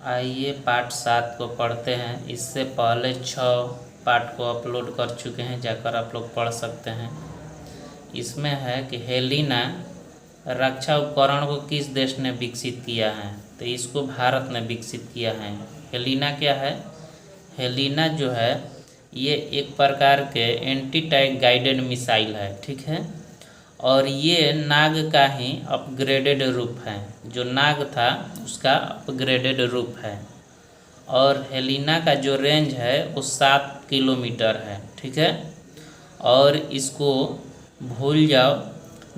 आइए पाठ 7 को पढ़ते हैं। इससे पहले 6 पाठ को अपलोड कर चुके हैं, जाकर आप लोग पढ़ सकते हैं। इसमें है कि हेलिना रक्षा उपकरण को किस देश ने विकसित किया है, तो इसको भारत ने विकसित किया है। हेलिना क्या है? हेलिना जो है ये एक प्रकार के एंटी टैंक गाइडेड मिसाइल है, ठीक है। और ये नाग का ही अपग्रेडेड रूप है, जो नाग था उसका अपग्रेडेड रूप है। और हेलिना का जो रेंज है वो 7 किलोमीटर है, ठीक है। और इसको भूल जाओ,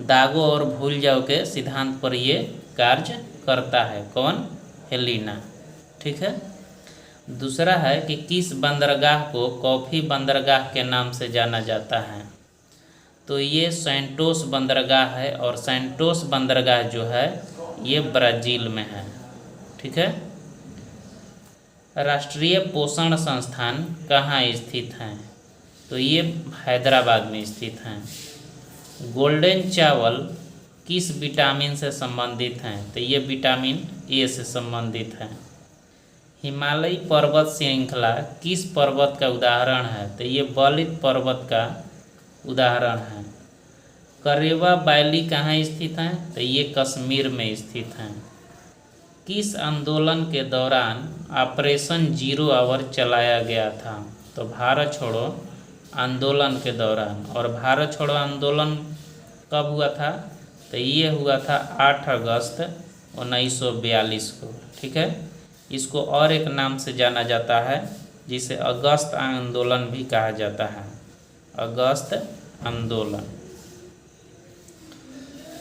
दागो और भूल जाओ के सिद्धांत पर ये कार्य करता है। कौन? हेलिना, ठीक है। दूसरा है कि किस बंदरगाह को कॉफ़ी बंदरगाह के नाम से जाना जाता है, तो ये सैंटोस बंदरगाह है। और सैंटोस बंदरगाह जो है ये ब्राज़ील में है, ठीक है। राष्ट्रीय पोषण संस्थान कहाँ स्थित है, तो ये हैदराबाद में स्थित हैं। गोल्डन चावल किस विटामिन से संबंधित हैं, तो ये विटामिन ए से संबंधित है। हिमालयी पर्वत श्रृंखला किस पर्वत का उदाहरण है, तो ये बलित पर्वत का उदाहरण है। करेवा वैली कहाँ स्थित है, तो ये कश्मीर में स्थित हैं। किस आंदोलन के दौरान ऑपरेशन जीरो आवर चलाया गया था, तो भारत छोड़ो आंदोलन के दौरान। और भारत छोड़ो आंदोलन कब हुआ था, तो ये हुआ था 8 अगस्त 1942 को, ठीक है। इसको और एक नाम से जाना जाता है जिसे अगस्त आंदोलन भी कहा जाता है, अगस्त आंदोलन।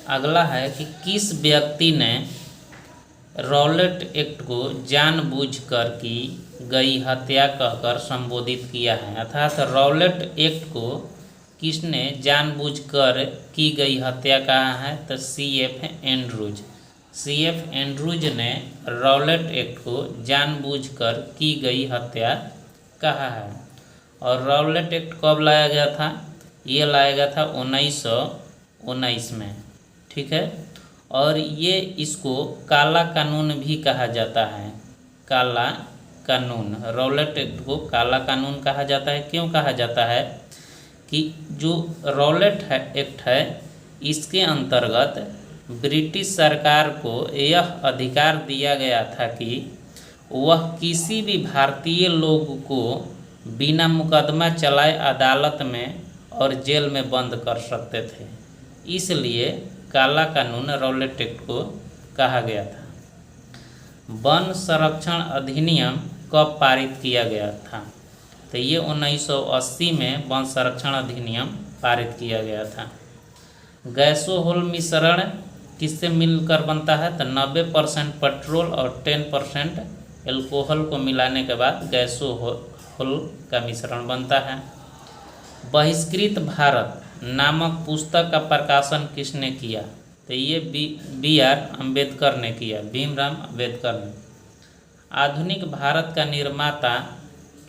अगला है कि किस व्यक्ति ने रॉलेट एक्ट को जानबूझकर की गई हत्या कहकर संबोधित किया है, अर्थात रॉलेट एक्ट को किसने जानबूझकर की गई हत्या कहा है, तो CF एंड्रूज। CF एंड्रूज ने रॉलेट एक्ट को जानबूझकर की गई हत्या कहा है। और रॉलेट एक्ट कब लाया गया था, ये लाया गया था 1919 में, ठीक है। और ये इसको काला कानून भी कहा जाता है, काला कानून। रॉलेट एक्ट को काला कानून कहा जाता है। क्यों कहा जाता है कि जो रॉलेट एक्ट है इसके अंतर्गत ब्रिटिश सरकार को यह अधिकार दिया गया था कि वह किसी भी भारतीय लोग को बिना मुकदमा चलाए अदालत में और जेल में बंद कर सकते थे। इसलिए काला कानून रॉलेट एक्ट को कहा गया था। वन संरक्षण अधिनियम कब पारित किया गया था, तो ये 1980 में वन संरक्षण अधिनियम पारित किया गया था। गैसोहोल मिश्रण किससे मिलकर बनता है, तो 90% पेट्रोल और 10% एल्कोहल को मिलाने के बाद गैसोहोल का मिश्रण बनता है। बहिष्कृत भारत नामक पुस्तक का प्रकाशन किसने किया, तो ये BR अम्बेडकर ने किया, भीमराव अम्बेडकर ने। आधुनिक भारत का निर्माता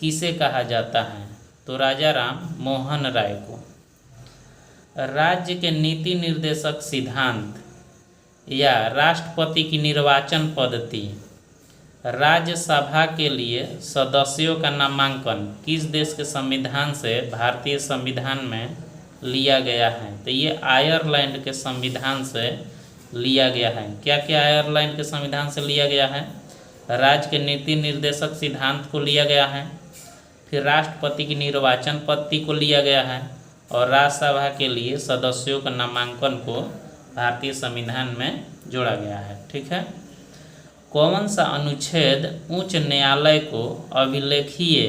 किसे कहा जाता है, तो राजा राम मोहन राय को। राज्य के नीति निर्देशक सिद्धांत या राष्ट्रपति की निर्वाचन पद्धति, राज्यसभा के लिए सदस्यों का नामांकन किस देश के संविधान से भारतीय संविधान में लिया गया है, तो ये आयरलैंड के संविधान से लिया गया है। क्या क्या आयरलैंड के संविधान से लिया गया है, राज्य के नीति निर्देशक सिद्धांत को लिया गया है, फिर राष्ट्रपति की निर्वाचन पद्धति को लिया गया है, और राज्यसभा के लिए सदस्यों का नामांकन को भारतीय संविधान में जोड़ा गया है, ठीक है। कौन सा अनुच्छेद उच्च न्यायालय को अभिलेखीय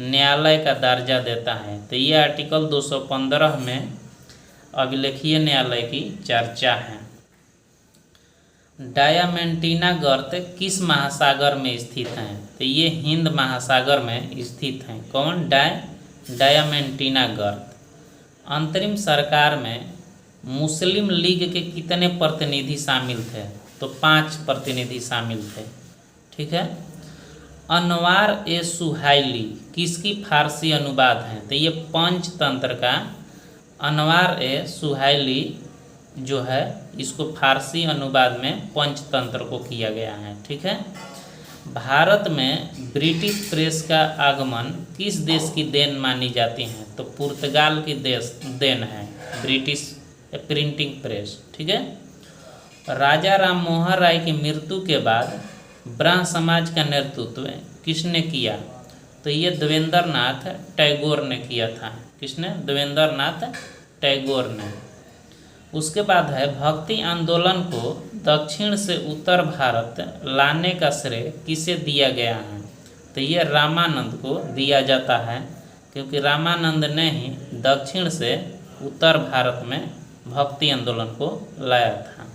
न्यायालय का दर्जा देता है, तो ये आर्टिकल 215 में अभिलेखीय न्यायालय की चर्चा है। डायामेंटीना गर्त किस महासागर में स्थित हैं, तो ये हिंद महासागर में स्थित हैं। कौन? डायामेंटीना गर्त। अंतरिम सरकार में मुस्लिम लीग के कितने प्रतिनिधि शामिल थे, तो 5 प्रतिनिधि शामिल थे, ठीक है। अनवार ए सुहाइली किसकी फारसी अनुवाद है, तो ये पंचतंत्र का अनवार ए सुहाइली जो है इसको फारसी अनुवाद में पंचतंत्र को किया गया है, ठीक है। भारत में ब्रिटिश प्रेस का आगमन किस देश की देन मानी जाती है? तो पुर्तगाल की देन है ब्रिटिश प्रिंटिंग प्रेस। ठीक है। राजा राम मोहन राय की मृत्यु के बाद ब्रह्म समाज का नेतृत्व किसने किया? तो ये देवेंद्र नाथ टैगोर ने किया था। किसने? देवेंद्र नाथ टैगोर ने। उसके बाद है भक्ति आंदोलन को दक्षिण से उत्तर भारत लाने का श्रेय किसे दिया गया है? तो ये रामानंद को दिया जाता है, क्योंकि रामानंद ने ही दक्षिण से उत्तर भारत में भक्ति आंदोलन को लाया था।